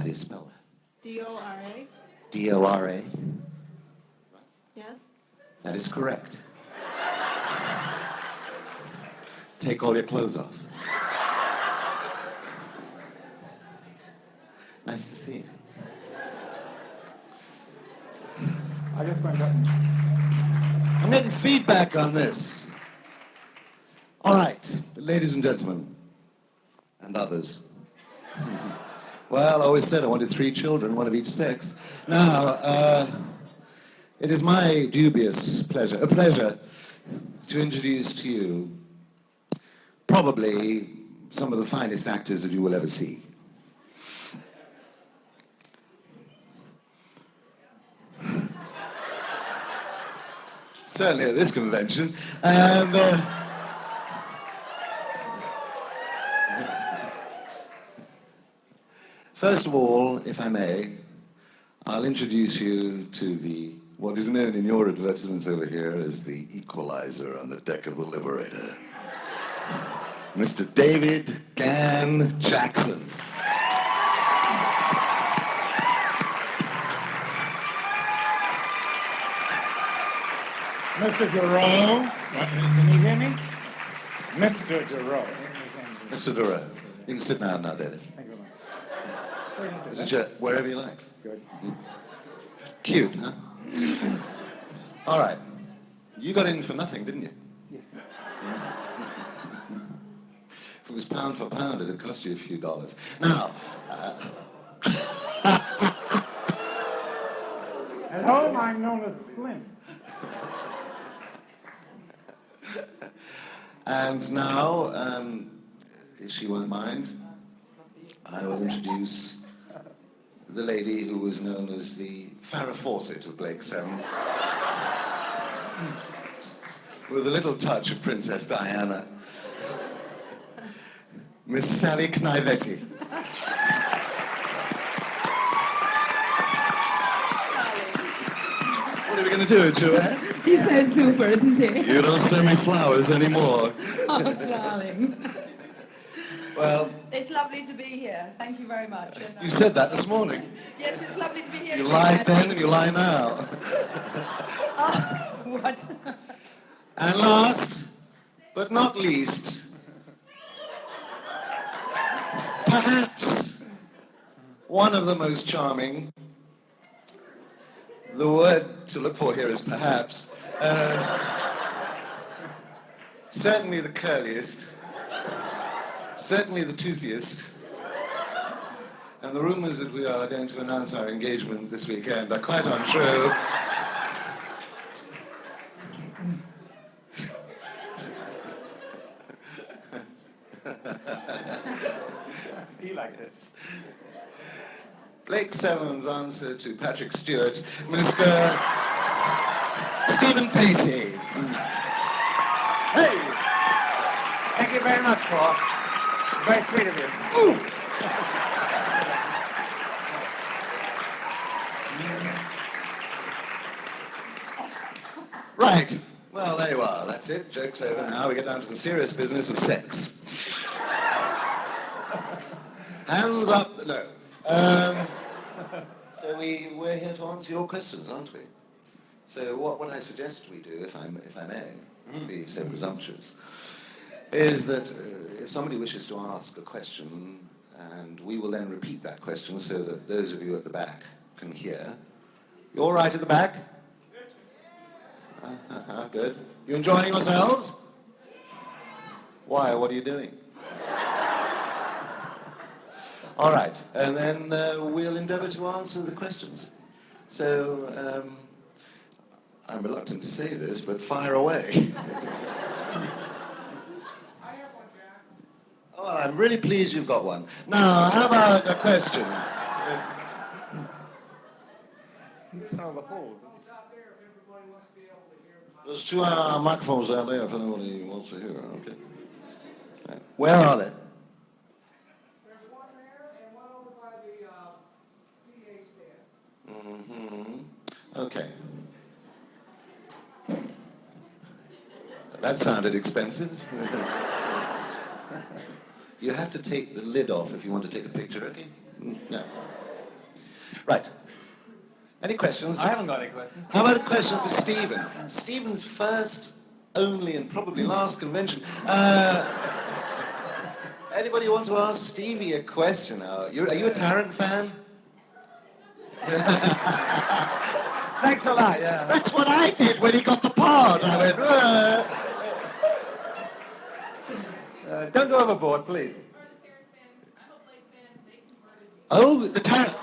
How do you spell that? D-O-R-A. D-O-R-A? Yes. That is correct. Take all your clothes off. Nice to see you. I just went up. I'm getting feedback on this. All right, ladies and gentlemen, and others. Well, I always said I wanted 3 children, one of each sex. Now, it is my dubious pleasure to introduce to you probably some of the finest actors that you will ever see. Certainly at this convention. And first of all, if I may, I'll introduce you to what is known in your advertisements over here as the equalizer on the deck of the Liberator, Mr. David Gann Jackson. Mr. Duro, can you hear me? Mr. Duro. Mr. Duro, you can sit down now, David. Thank you very much. Is it wherever you like? Good. Cute, huh? All right. You got in for nothing, didn't you? Yes. If it was pound for pound, it'd cost you a few dollars. Now, At home, I'm known as Slim. and now, if she won't mind, I will introduce the lady who was known as the Farrah Fawcett of Blake 7, with a little touch of Princess Diana, Miss Sally Knivetti. What are we going to do, Joanne? He's so super, isn't he? You don't send me flowers anymore. Oh, darling. Well, It's lovely to be here. Thank you very much. And, you said that this morning. yes, it's lovely to be here. You lied then and you lie now. Oh, what? And last, but not least, perhaps one of the most charming, the word to look for here is perhaps, certainly the curliest, certainly the toothiest, and the rumors that we are going to announce our engagement this weekend are quite untrue. You like this? Blake Seven's answer to Patrick Stewart, Mr. Stephen Pacey. Hey! Thank you very much, Paul. Very sweet of you. Ooh. Right. Well, there you are. That's it. Joke's over now. We get down to the serious business of sex. Hands up. No. So we're here to answer your questions, aren't we? So what I suggest we do, if I may, be so presumptuous, is that if somebody wishes to ask a question, and we will then repeat that question so that those of you at the back can hear. You all right at the back? Good. You enjoying yourselves? Why? What are you doing? All right, and then we'll endeavor to answer the questions. So, I'm reluctant to say this, but fire away. Oh, I'm really pleased you've got one. Now, how about a question? You smell the holes. There's 2 microphones out there if anybody wants to hear. Okay. Right. Where are they? There's one there and one over by the PA stand. Okay. That sounded expensive. You have to take the lid off if you want to take a picture, okay? No. Right. Any questions? I haven't got any questions. How about a question for Stephen? Stephen's first, only, and probably last convention. Anybody want to ask Stevie a question now? Are you a Tarrant fan? Thanks a lot, yeah. That's what I did when he got the part. I went, Don't go overboard, please. Oh, the Tarrant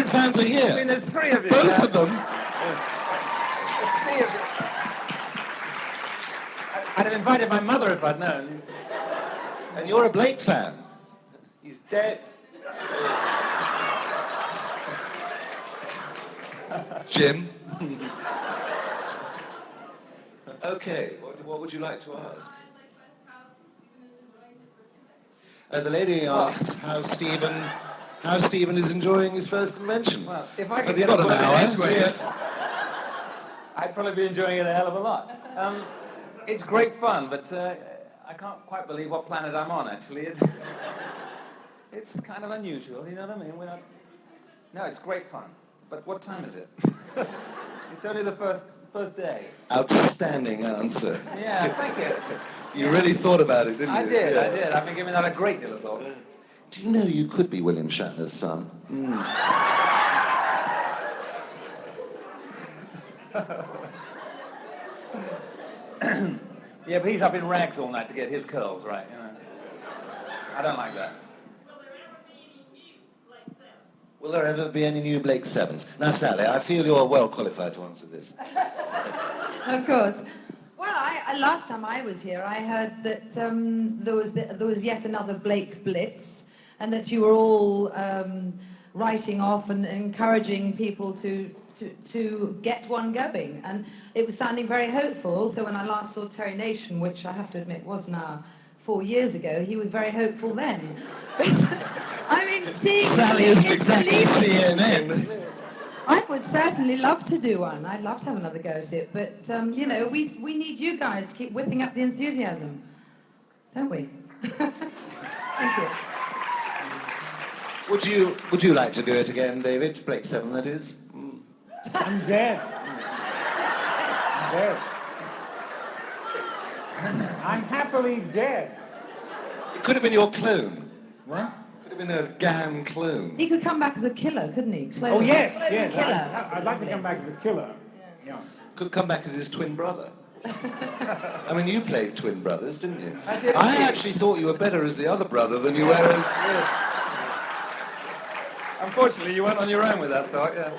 fans are I mean, here. there's three of you. Both of them. There's three of you. I'd have invited my mother if I'd known. And you're a Blake fan. He's dead. Jim. Okay, what would you like to ask? The lady asks how Stephen is enjoying his first convention. Well, if I could Have you get got a an word in hour? edgeways, Yes. I'd probably be enjoying it a hell of a lot. It's great fun, but I can't quite believe what planet I'm on, actually. It's kind of unusual, you know what I mean? No, it's great fun. But what time is it? It's only the first day. Outstanding answer. Yeah, thank you. You really thought about it, didn't you? I did. Yeah. I've been giving that a great deal of thought. Do you know you could be William Shatner's son? Yeah, but he's up in rags all night to get his curls right, you know. I don't like that. Will there ever be any new Blake Sevens? Now, Sally, I feel you're well qualified to answer this. Of course. Well, last time I was here, I heard that there was yet another Blake Blitz, and that you were all writing off and encouraging people to get one going, and it was sounding very hopeful. So when I last saw Terry Nation, which I have to admit was now 4 years ago, he was very hopeful then. I mean, seeing Sally isn't exactly CNN. I would certainly love to do one. I'd love to have another go at it. But, you know, we need you guys to keep whipping up the enthusiasm. Don't we? Thank you. Would you like to do it again, David? Blake Seven, that is? I'm dead. I'm dead. I'm happily dead. It could have been your clone. What? Could have been a GAN clone. He could come back as a killer, couldn't he? Clone- Oh, yes, clone yes. Killer. I'd like to come back as a killer. Yeah. Could come back as his twin brother. I mean, you played twin brothers, didn't you? I did. I actually thought you were better as the other brother than you were as... Unfortunately, you weren't on your own with that thought, yeah.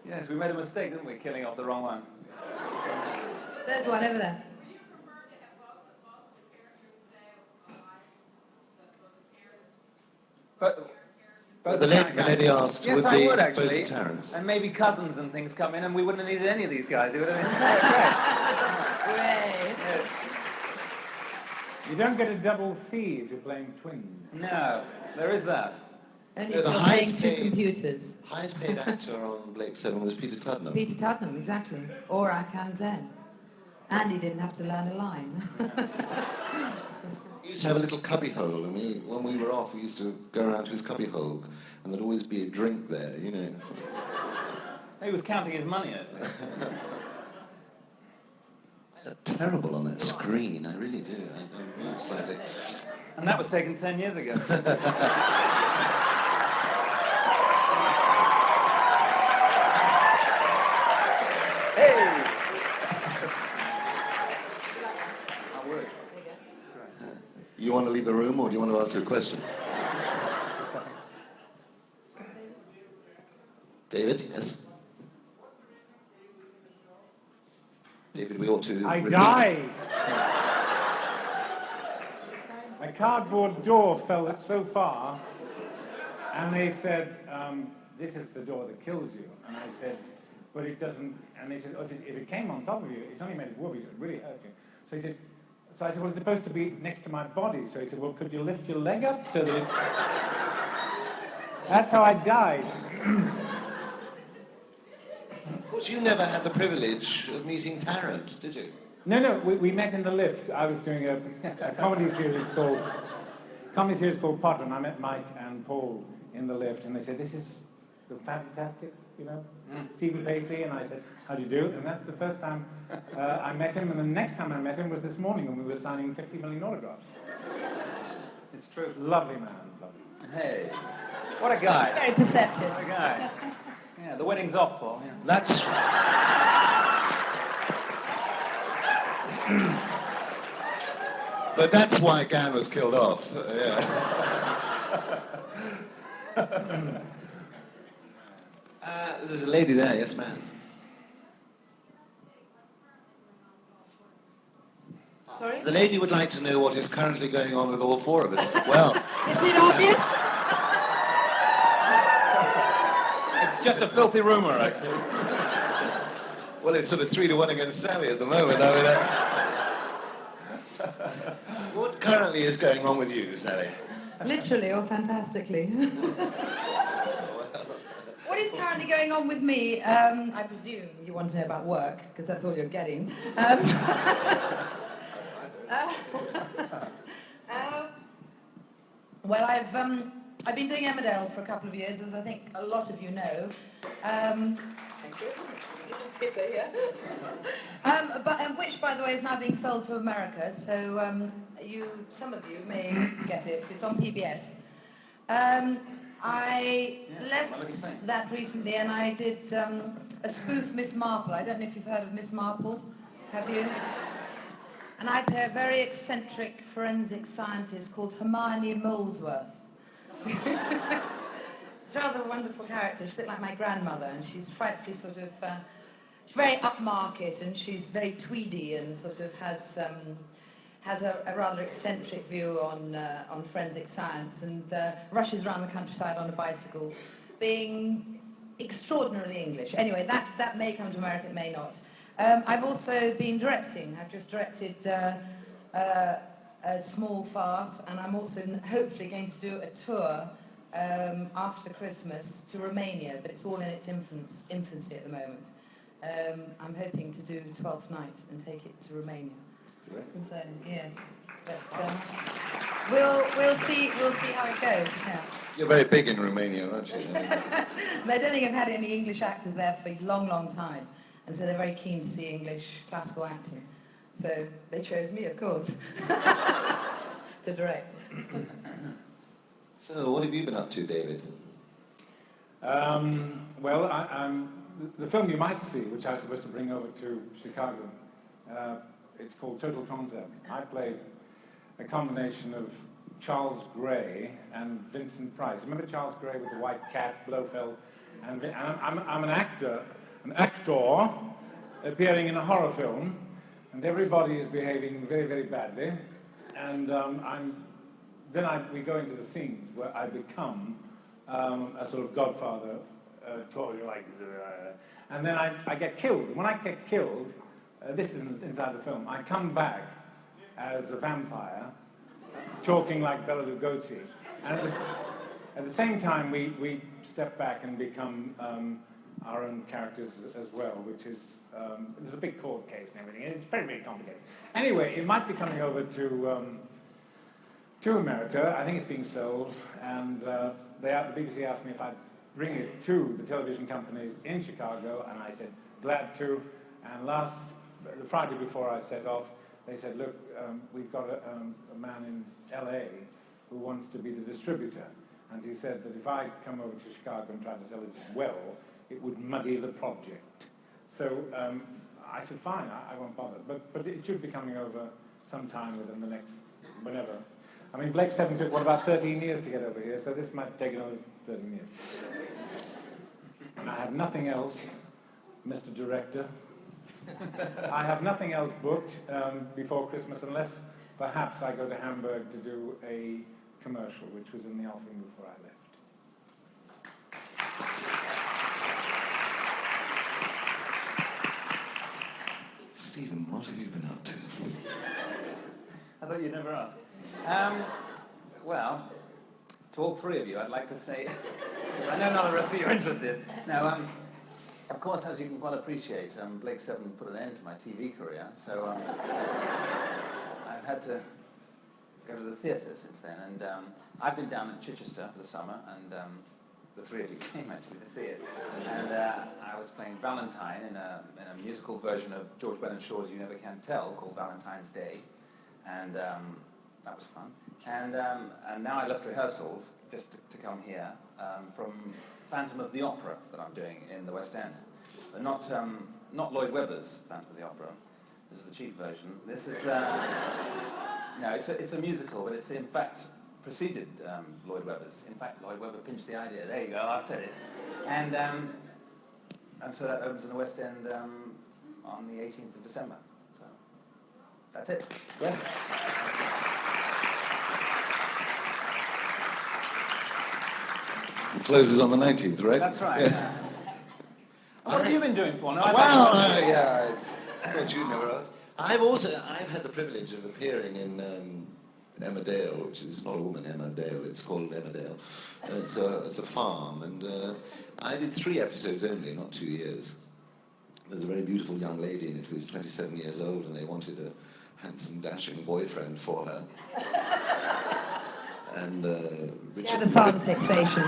Yes, we made a mistake, didn't we, killing off the wrong one? There's one over there. But The lady asked, yes, would I the would both actually, Tarrants? and maybe cousins and things come in, and we wouldn't have needed any of these guys. It would have been Great. great. You don't get a double fee if you're playing twins. No, there is that. Only Yeah, if the you're playing highest two paid- computers. Highest paid actor on Blake Seven was Peter Tuddenham. Peter Tuddenham, exactly. Or Akan Zen. And he didn't have to learn a line. He used to have a little cubby hole, and when we were off, we used to go around to his cubby hole, and there'd always be a drink there, you know. He was counting his money, actually. I look terrible on that screen, I really do. I'm slightly... And that was taken 10 years ago. Hey! I would. You want to leave the room, or do you want to ask a question? David, yes? David, we ought to... I repeat. died. My cardboard door fell so far, and they said, this is the door that kills you. And I said, but it doesn't, and they said, oh, if it came on top of you, it's only made of wood, it would really hurt you. So he said, so I said, well, it's supposed to be next to my body. So he said, well, could you lift your leg up so that it... That's how I died. Of course, you never had the privilege of meeting Tarrant, did you? No, we met in the lift. I was doing a comedy series called comedy series called Potter, and I met Mike and Paul in the lift, and they said, this is the fantastic, you know, Stephen Pacey, and I said, how do you do? And that's the first time I met him, and the next time I met him was this morning when we were signing 50 million autographs. It's true. Lovely man, lovely. Hey, what a guy. Very perceptive. What a guy. Yeah, the winning's off, Paul. Yeah. That's... But that's why Gan was killed off. There's a lady there, yes, ma'am. Sorry? The lady would like to know what is currently going on with all four of us. Well, Isn't it obvious? It's just a filthy rumor, actually. well, it's sort of 3-1 against Sally at the moment. I mean, what currently is going on with you, Sally? Literally or fantastically. What is currently going on with me? I presume you want to know about work, because that's all you're getting. Well, I've been doing Emmerdale for a couple of years, as I think a lot of you know. Thank you. There's a titter here. Which, by the way, is now being sold to America, so some of you may get it. It's on PBS. I left that recently, and I did a spoof Miss Marple. I don't know if you've heard of Miss Marple. Have you? And I play a very eccentric forensic scientist called Hermione Molesworth. It's a rather wonderful character. She's a bit like my grandmother, and she's frightfully sort of... she's very upmarket, and she's very tweedy, and sort of has a rather eccentric view on forensic science, and rushes around the countryside on a bicycle, being extraordinarily English. Anyway, that may come to America, it may not. I've also been directing. I've just directed a small farce, and I'm also hopefully going to do a tour after Christmas to Romania, but it's all in its infancy at the moment. I'm hoping to do Twelfth Night and take it to Romania. So yes, but we'll see how it goes. Yeah. You're very big in Romania, aren't you? I don't think I've had any English actors there for a long, long time, and so they're very keen to see English classical acting. So they chose me, of course, to direct. So what have you been up to, David? Well, the film you might see, which I was supposed to bring over to Chicago, it's called Total Concept. I played a combination of Charles Gray and Vincent Price. Remember Charles Gray with the white cat, Blofeld? And I'm an actor appearing in a horror film, and everybody is behaving very, very badly. And we go into the scenes where I become a sort of godfather, and then I get killed. When I get killed, this is inside the film, I come back as a vampire, talking like Bela Lugosi. And at the same time, we step back and become our own characters as well, which is, there's a big court case and everything, and it's very, very complicated. Anyway, it might be coming over to America. I think it's being sold, and the BBC asked me if I'd bring it to the television companies in Chicago, and I said, glad to. And the Friday before I set off, they said, look, we've got a man in LA who wants to be the distributor. And he said that if I come over to Chicago and try to sell it well, it would muddy the project. So I said, fine, I won't bother. But it should be coming over sometime within the next, whenever. I mean, Blake 7 took, about 13 years to get over here, so this might take another 13 years. And I have nothing else, Mr. Director. I have nothing else booked before Christmas, unless perhaps I go to Hamburg to do a commercial, which was in the offing before I left. Stephen, what have you been up to? I thought you'd never ask. Well, to all three of you, I'd like to say, I know none of the rest of you are interested. Now, of course, as you can well appreciate, Blake 7 put an end to my TV career, so I've had to go to the theatre since then. And I've been down in Chichester for the summer, and the three of you came actually to see it. And I was playing Valentine in a musical version of George Bernard Shaw's You Never Can Tell called Valentine's Day. And that was fun. And now I left rehearsals just to come here from Phantom of the Opera that I'm doing in the West End. But not Lloyd Webber's Phantom of the Opera. This is the cheap version. This is, no, it's a musical, but it's in fact preceded Lloyd Webber's. In fact, Lloyd Webber pinched the idea. There you go, I've said it. And so that opens in the West End on the 18th of December. So that's it. Yeah. It closes on the 19th, right? That's right. Yes. What have you been doing, Paul? No, Yeah, I thought you'd never ask. I've had the privilege of appearing in Emmerdale, which is not a woman, Emmerdale, it's called Emmerdale. It's a farm, and I did 3 episodes only, not 2 years. There's a very beautiful young lady in it who's 27 years old, and they wanted a handsome, dashing boyfriend for her. And She had a father fixation.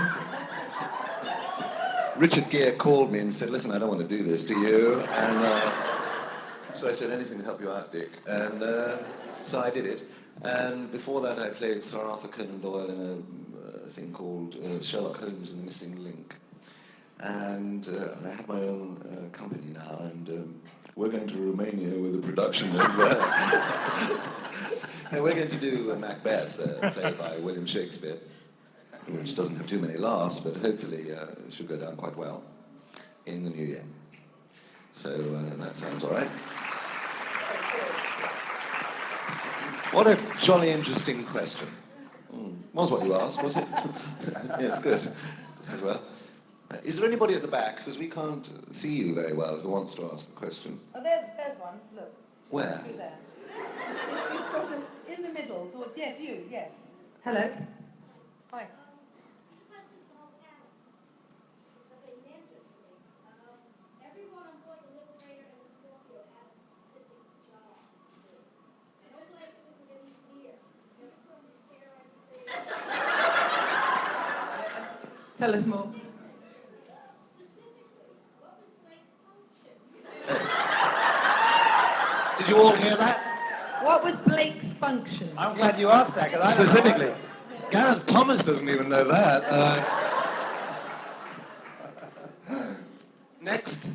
Richard Gere called me and said, listen, I don't want to do this, do you? And so I said, anything to help you out, Dick. And so I did it. And before that, I played Sir Arthur Conan Doyle in a thing called Sherlock Holmes and the Missing Link. And I have my own company now, and we're going to Romania with a production of... no, we're going to do Macbeth, played by William Shakespeare, which doesn't have too many laughs, but hopefully it should go down quite well in the new year. So that sounds all right. What a jolly interesting question. Was what you asked, was it? Yes, good. Just as well. Is there anybody at the back, because we can't see you very well, who wants to ask a question? Oh, there's one. Look. Where? Through there. You've got him in the middle. Towards, yes, you. Yes. Hello. Hi. Tell us more. Did you all hear that? What was Blake's function? I'm glad you asked that, because I don't know. Specifically. Gareth Thomas doesn't even know that. Next.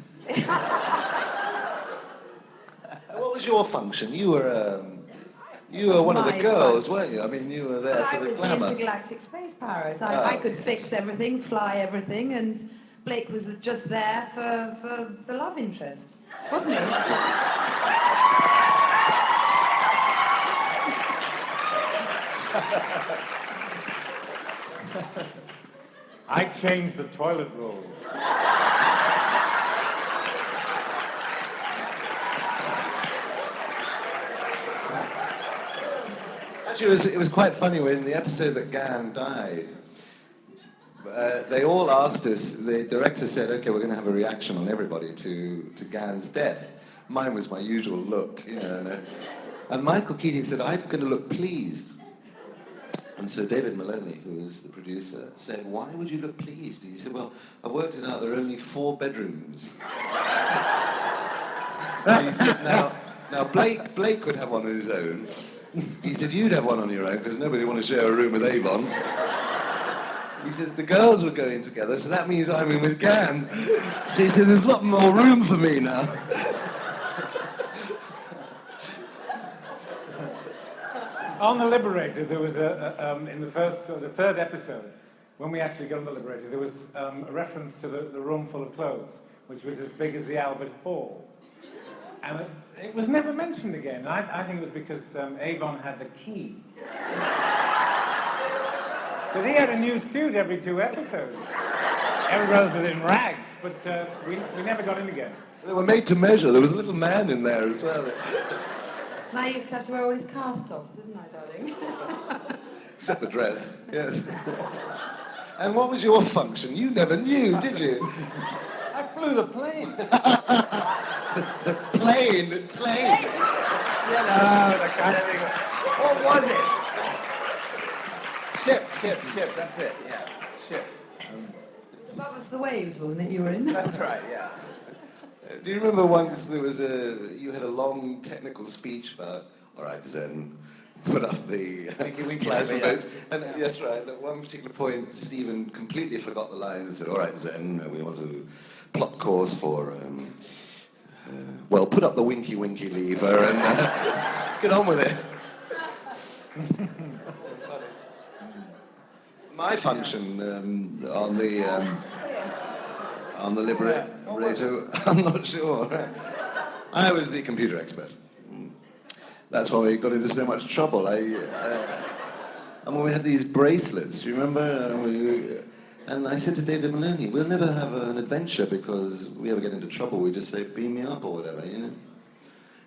What was your function? You were one of the girls, weren't you? I mean, you were there for the glamour. I was the intergalactic space pirate. I could fix everything, fly everything, and Blake was just there for the love interest, wasn't he? I changed the toilet rolls. Actually, it was quite funny when the episode that Gan died. They all asked us. The director said, "Okay, we're going to have a reaction on everybody to Gan's death." Mine was my usual look, you know. And Michael Keating said, "I'm going to look pleased." And so David Maloney, who was the producer, said, "Why would you look pleased?" He said, "Well, I worked it out. There are only 4 bedrooms." He said, "Now Blake would have one of his own." He said, "You'd have one on your own because nobody want to share a room with Avon." He said, "The girls were going together, so that means I'm in with Gan." So he said, "There's a lot more room for me now." On the Liberator, there was in the third episode, when we actually got on the Liberator, there was a reference to the room full of clothes, which was as big as the Albert Hall. And it was never mentioned again. I think it was because Avon had the key. But he had a new suit every 2 episodes. Everybody was in rags, but we never got in again. They were made to measure. There was a little man in there as well. And I used to have to wear all his cast off, didn't I, darling? Except the dress, yes. And what was your function? You never knew, did you? I flew the plane. Plane. You know, the kind of thing. What was it? Ship, that's it, yeah, ship. It was Above Us the Waves, wasn't it, you were in? That's right, yeah. Do you remember once you had a long technical speech about, all right, Zen, put up the plasma base. And yes, right, at one particular point, Stephen completely forgot the lines and said, all right, Zen, we want to plot course for, well, put up the winky lever and get on with it. My function on the Liberator, I'm not sure. I was the computer expert. That's why we got into so much trouble. And when we had these bracelets, do you remember? And I said to David Maloney, we'll never have an adventure because we ever get into trouble. We just say, beam me up or whatever, you know?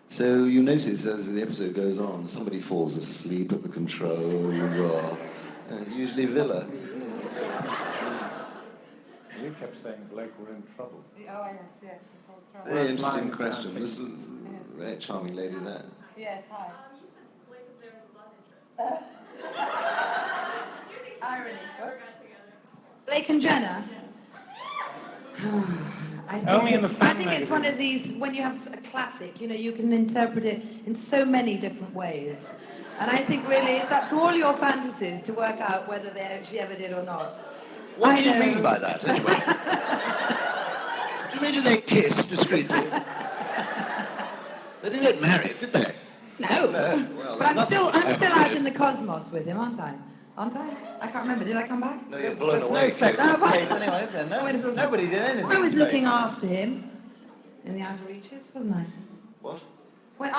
So you notice as the episode goes on, somebody falls asleep at the controls or usually Villa. You kept saying, Blake, we're in trouble. Oh, yes. Very interesting question. This very charming lady there. Yes, hi. You said Blake was there as a love interest. Irony. Never got together. Blake and Jenna? Only in the fan I think it's one of these, when you have a classic, you know, you can interpret it in so many different ways. And I think really it's up to all your fantasies to work out whether they actually ever did or not. What do you mean by that, anyway? Do you mean they kissed discreetly? They didn't get married, did they? No. Well, But I'm still out in the cosmos with him, aren't I? I can't remember. Did I come back? No, you're blown There's away. no sex in No, but- space anyway, is there? No, nobody did anything. I was in looking space. after him in the outer reaches, wasn't I? What? When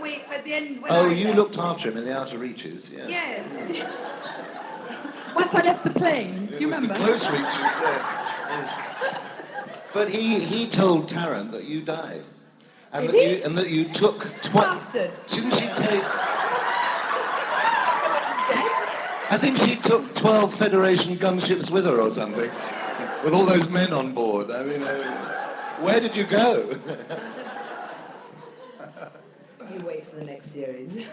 we, at the end, when Oh, I you left. looked after him in the outer reaches, yes. Yes. Once I left the plane, do you It was remember? the close reaches, yeah. But he told Tarrant that you died. And Did that he? you and that you took Bastard. Didn't she take I wasn't dead. I think she took 12 Federation gunships with her or something. With all those men on board. I mean, where did you go? You wait for the next series.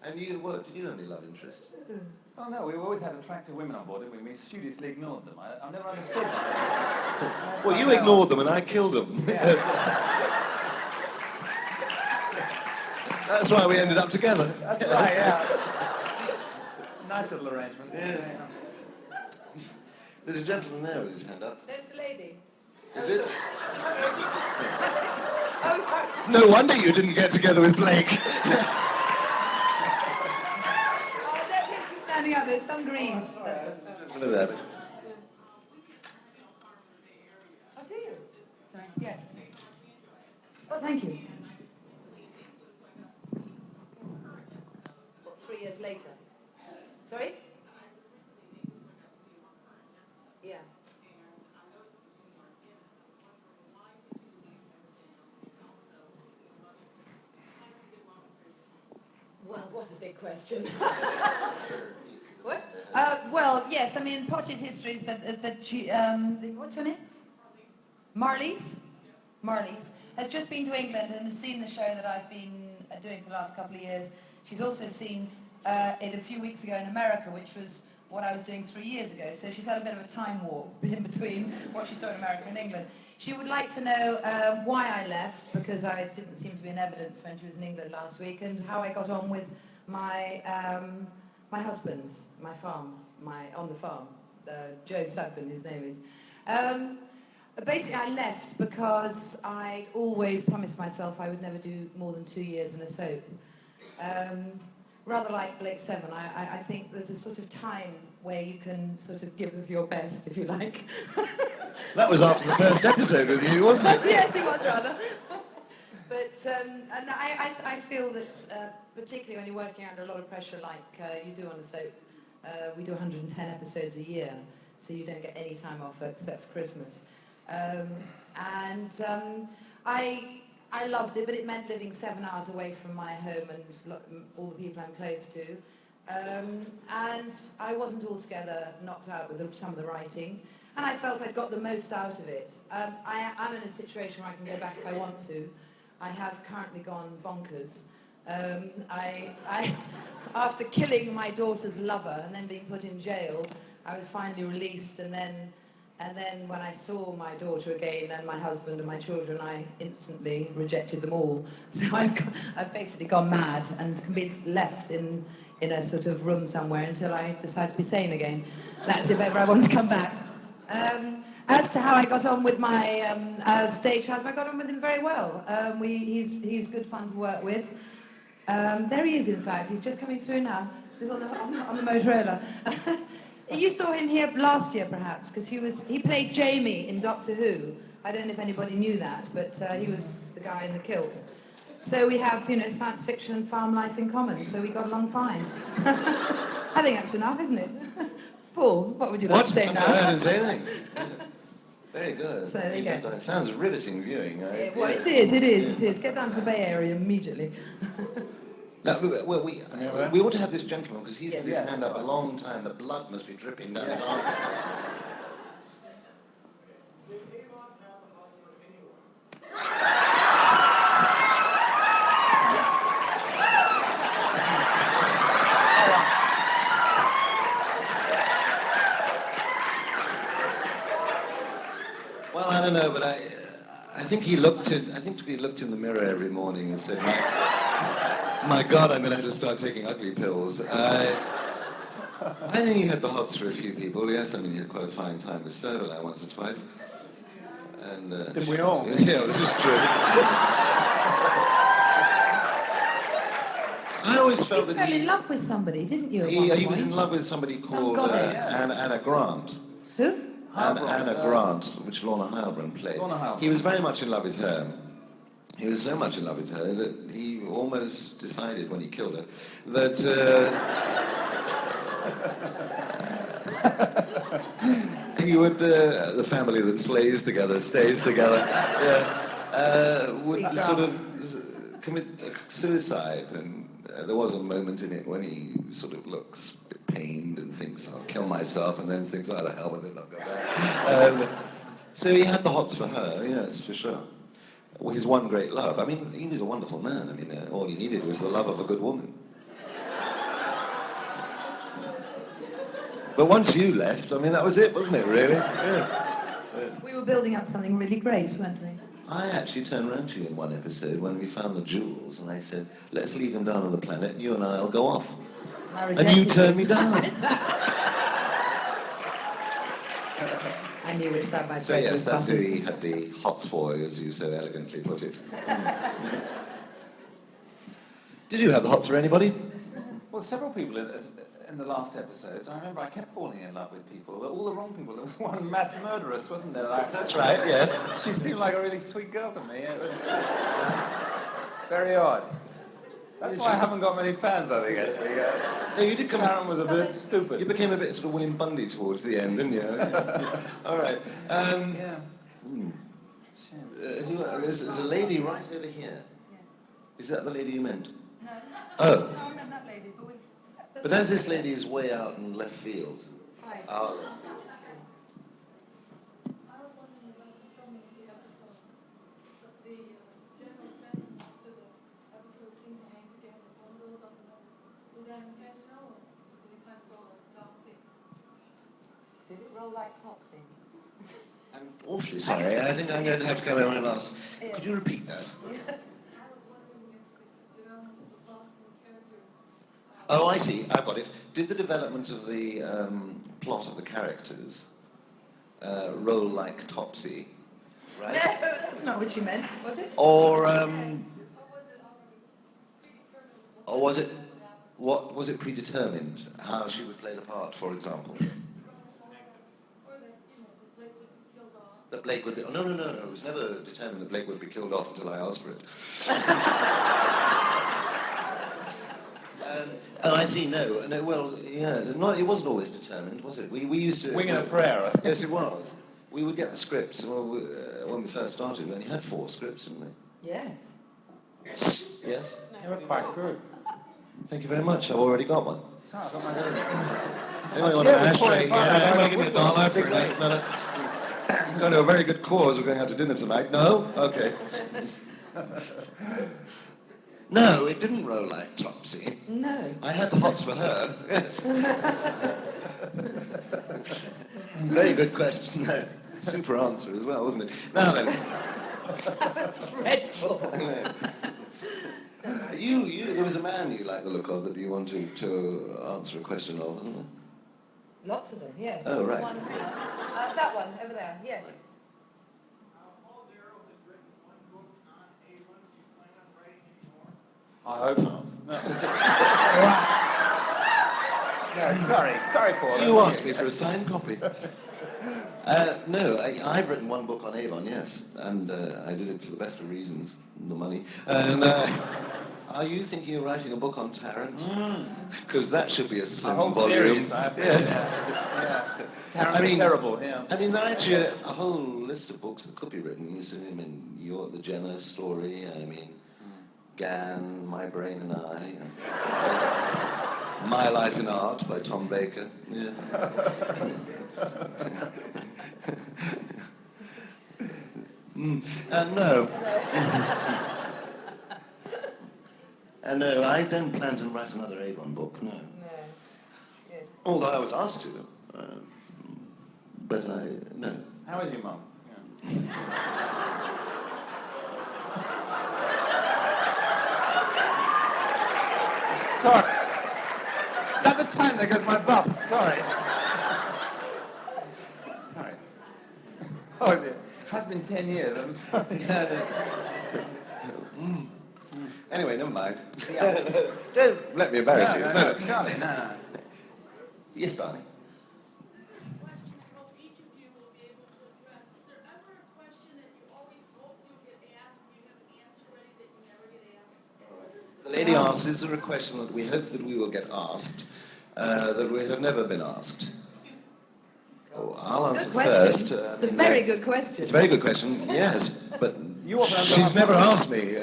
And you, what, did you have any love interest? Oh no, we've always had attractive women on board, didn't we? We studiously ignored them. I've never understood that. Well, you ignored them and I killed them. Yeah. That's why we ended up together. That's right, yeah. Nice little arrangement. Yeah. There's a gentleman there with his hand up. There's the lady. Is it? Oh, sorry. No wonder you didn't get together with Blake. Oh, I don't think she's standing up. There's some grease. That's it. Gentleman there. Oh, do you? Sorry. Yes. Oh, thank you. What, 3 years later? Sorry? Yeah. Well, what a big question. What? Well, yes, I mean, potted histories that she, what's her name? Marlies? Marlies has just been to England and has seen the show that I've been doing for the last couple of years. She's also seen it a few weeks ago in America, which was what I was doing 3 years ago. So she's had a bit of a time warp in between what she saw in America and England. She would like to know why I left, because I didn't seem to be in evidence when she was in England last week, and how I got on with my my husband's, my farm, on the farm. Joe Sugden, his name is. Basically, I left because I'd always promised myself I would never do more than 2 years in a soap. Rather like Blake Seven, I think there's a sort of time where you can sort of give of your best, if you like. That was after the first episode with you, wasn't it? Yes, it was rather. But and I feel that particularly when you're working under a lot of pressure like you do on a soap, we do 110 episodes a year, so you don't get any time off except for Christmas. I loved it, but it meant living 7 hours away from my home and all the people I'm close to. And I wasn't altogether knocked out with some of the writing, and I felt I'd got the most out of it. I'm in a situation where I can go back if I want to. I have currently gone bonkers, After killing my daughter's lover and then being put in jail, I was finally released, and then when I saw my daughter again and my husband and my children, I instantly rejected them all. So I've basically gone mad and can be left in a sort of room somewhere until I decide to be sane again. That's if ever I want to come back. As to how I got on with my stage husband, I got on with him very well. He's good fun to work with. There he is, in fact. He's just coming through now. He's on the Motorola. You saw him here last year, perhaps, because he played Jamie in Doctor Who. I don't know if anybody knew that, but he was the guy in the kilt. So we have, science fiction and farm life in common, so we got along fine. I think that's enough, isn't it? Paul, what would you like to say now? I didn't say anything. Very good. So there you go. It sounds riveting viewing. Well, it is. Get down to the Bay Area immediately. No, we ought to have this gentleman, because he's had his hand up a long time. The blood must be dripping down his arm. Well, I don't know, but I think he looked in the mirror every morning and said, my God, I'm going to have to start taking ugly pills. I think he had the hots for a few people, yes. I mean, he had quite a fine time with Servalan once or twice. And, didn't we all? Yeah, this is true. I always felt that he fell in love with somebody, didn't you? He was in love with somebody called Anna Grant. Who? Anna Grant, which Lorna Heilbrunn played. He was very much in love with her. He was so much in love with her that he almost decided when he killed her that he would, the family that slays together, stays together, would sort of commit suicide. And there was a moment in it when he sort of looks a bit pained and thinks, I'll kill myself, and then thinks, oh, the hell with it, I'll go back. So he had the hots for her, yes, for sure. Well, his one great love. I mean, he was a wonderful man. I mean, all he needed was the love of a good woman. But once you left, I mean, that was it, wasn't it, really? Yeah. We were building up something really great, weren't we? I actually turned around to you in one episode when we found the jewels, and I said, let's leave them down on the planet, and you and I'll go off. And you turned me down. I knew which that might be. So yes, that's who he had the hots for, as you so elegantly put it. Did you have the hots for anybody? Well, several people in the last episodes. I remember I kept falling in love with people, all the wrong people. There was one mass murderess, wasn't there? That's right, yes. She seemed like a really sweet girl to me. It was very odd. That's why I haven't got many fans, I think, actually. No, you did come. Karen was a bit stupid. You became a bit sort of William Bundy towards the end, didn't you? Yeah. All right. Yeah. There's a lady right over here. Yeah. Is that the lady you meant? No. Oh. No, not that lady, But as this lady is way out in left field. Hi. Our left field. I was wondering about the filming of the episode, the general trend to the episode seemed to hang together. One goes on another. Was that intentional, or did it kind of go like Topsy? Did it roll like Topsy? I'm awfully sorry. I think I'm going to have to come in and ask. Could you repeat that? I was wondering if the development of the plot and the characters. Oh, I see. I've got it. Did the development of the plot of the characters roll like Topsy? Right? No, that's not what you meant, was it? Or was it? What was it predetermined? How she would play the part, for example? That Blake would be. Oh, no. It was never determined that Blake would be killed off until I asked for it. Oh, I see. No. Well, yeah. It wasn't always determined, was it? We used to Wing and a prayer. Yes, it was. We would get the scripts. Well, when we first started, we only had 4 scripts, didn't we? Yes. Yes. They were quite good. Thank you very much. I've already got one. So I got my Anybody want an ashtray? Yeah, anybody give me $1 for it? Going to a very good cause. We're going out to dinner tonight. No? Okay. No, it didn't roll like Topsy. No. I had the hots for her, yes. Very good question. No. Super answer as well, wasn't it? Now then. That was dreadful. There was a man you liked the look of that you wanted to answer a question of, wasn't there? Lots of them, yes. Oh, There's right. one, that one, over there, yes. Paul Darrow has written one book on Avon. Do you plan on writing any more? I hope not. No. Sorry, Paul. You asked me for a signed copy. No, I've written one book on Avon, yes, and I did it for the best of reasons, the money. And are you thinking of writing a book on Tarrant? Because that should be a slim A whole volume. series, I have to Yes. Yeah. Tarrant is terrible, yeah. I mean, there are actually a whole list of books that could be written. You see, I mean, the Jenner story. I mean, Gan, My Brain and I. My Life in Art by Tom Baker. Yeah. No. No, I don't plan to write another Avon book, no. No. Yes. Although I was asked to. But no. How is your mum? Sorry. At the time, there goes my bus. Sorry. Oh, dear. It has been 10 years. I'm sorry. Anyway, never mind. Yeah. Don't let me embarrass you. No, Charlie, no. Yes, darling. This is a question I hope each of you will be able to address. Is there ever a question that you always hope you'll get asked and you have an answer ready that you never get asked? The lady asks, is there a question that we hope that we will get asked that we have never been asked? Oh, I'll answer Good question. first. It's a very good question. It's a very good question, yes, but You often have to she's ask never questions. asked me.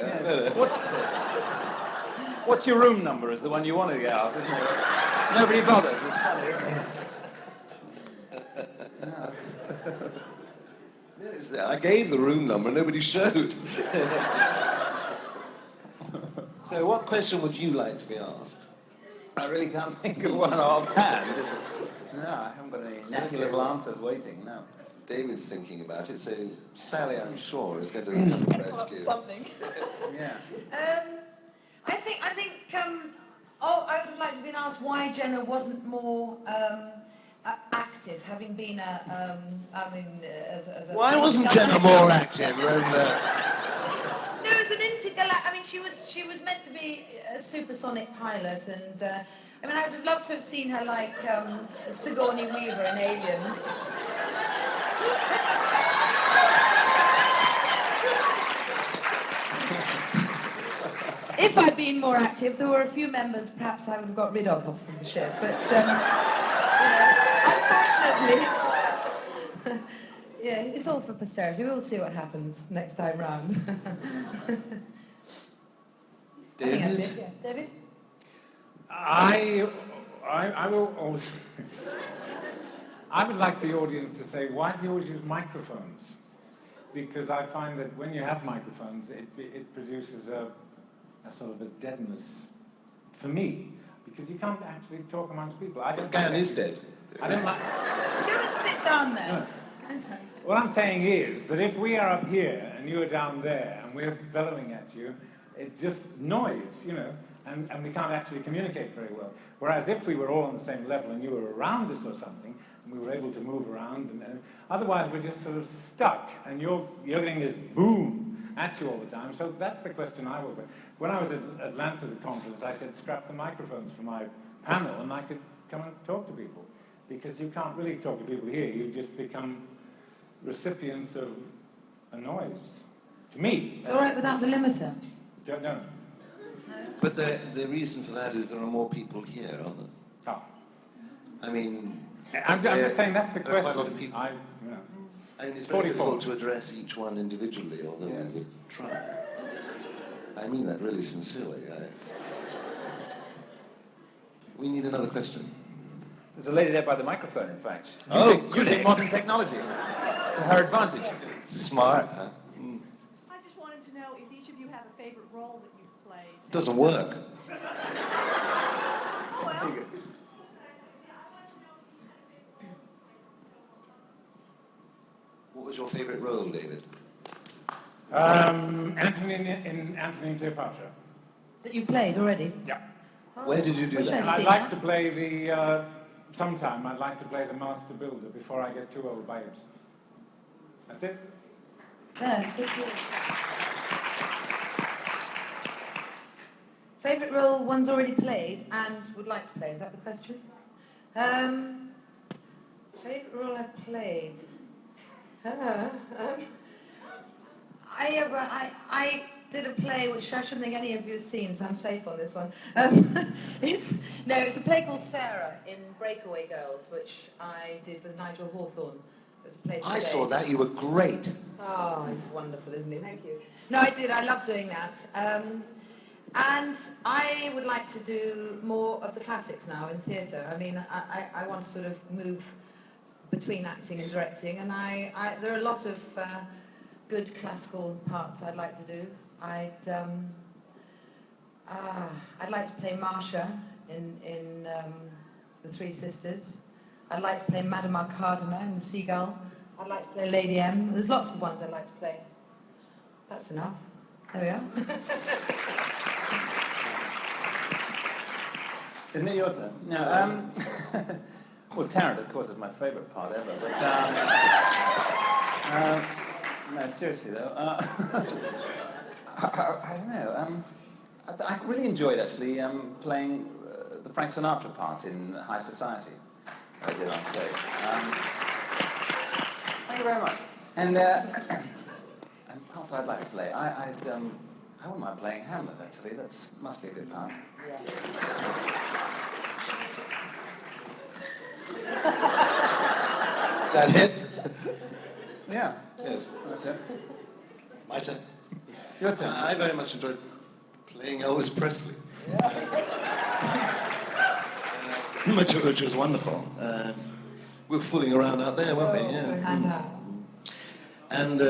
What's your room number is the one you wanted to get asked, isn't it? Nobody bothers. It's funny, isn't it? Yes, I gave the room number, nobody showed. So what question would you like to be asked? I really can't think of one offhand. No, I haven't got any natty little answers waiting, no. David's thinking about it, so Sally, I'm sure, is going to come to the rescue. Something. Yeah. I think. I would have liked to have been asked why Jenna wasn't more active, having been as a. Why wasn't Jenna more active? No, as an intergalactic. I mean, she was meant to be a supersonic pilot, and I mean, I would have loved to have seen her like Sigourney Weaver in Aliens. If I'd been more active, there were a few members perhaps I would have got rid of from the ship, but unfortunately, yeah, it's all for posterity. We'll see what happens next time round. I think that's it, yeah. David? I will always. I would like the audience to say, why do you always use microphones? Because I find that when you have microphones, it produces a sort of a deadness for me, because you can't actually talk amongst people. I don't. Gan is dead. I don't like. Don't sit down there. No. What I'm saying is that if we are up here and you are down there and we're bellowing at you, it's just noise, you know, and we can't actually communicate very well. Whereas if we were all on the same level and you were around us or something, and we were able to move around, and otherwise we're just sort of stuck, and you're getting this boom at you all the time. So that's the question I was. When I was at Atlanta, the conference, I said, scrap the microphones for my panel, and I could come and talk to people. Because you can't really talk to people here. You just become recipients of a noise. To me. It's all right without the limiter. Don't know. But the reason for that is there are more people here, aren't there? Oh. I mean... I'm just saying that's the there are question. quite a lot of people. I mean, it's very 44. difficult to address each one individually, although Yes. we would try. I mean that really sincerely. We need another question. There's a lady there by the microphone, in fact. Oh, good using egg. modern technology to her advantage. Smart, huh? I just wanted to know if each of you have a favorite role that you've played Doesn't work. What was your favourite role, David? Antony in Antony and Cleopatra. That you've played already? Yeah. Oh, Where did you do wish that? I'd And I'd seen like that. to play the, sometime I'd like to play the Master Builder before I get too old babes. That's it? There, good for you. Favourite role one's already played and would like to play, is that the question? Favourite role I've played? I did a play which I shouldn't think any of you have seen, so I'm safe on this one. It's a play called Sarah in Breakaway Girls, which I did with Nigel Hawthorne. It was a play I today. saw that. You were great. Oh, he's wonderful, isn't he? Thank you. No, I did. I love doing that. And I would like to do more of the classics now in theatre. I mean, I want to sort of move between acting and directing, and there are a lot of good classical parts I'd like to do. I'd like to play Marcia in The Three Sisters. I'd like to play Madame Arcadina in The Seagull. I'd like to play Lady M. There's lots of ones I'd like to play. That's enough. There we are. Isn't it your turn? No. Well, Tarrant, of course, is my favourite part ever. But no, seriously though, I don't know. I really enjoyed actually playing the Frank Sinatra part in High Society. I did on stage. Thank you very much. And parts that I'd like to play. I wouldn't mind playing Hamlet actually. That must be a good part. Is that it? Yeah. Yes. That's it. My turn. Your turn. I very much enjoyed playing Elvis Presley. Which was wonderful. We were fooling around out there, weren't we? Yeah. Hand out. And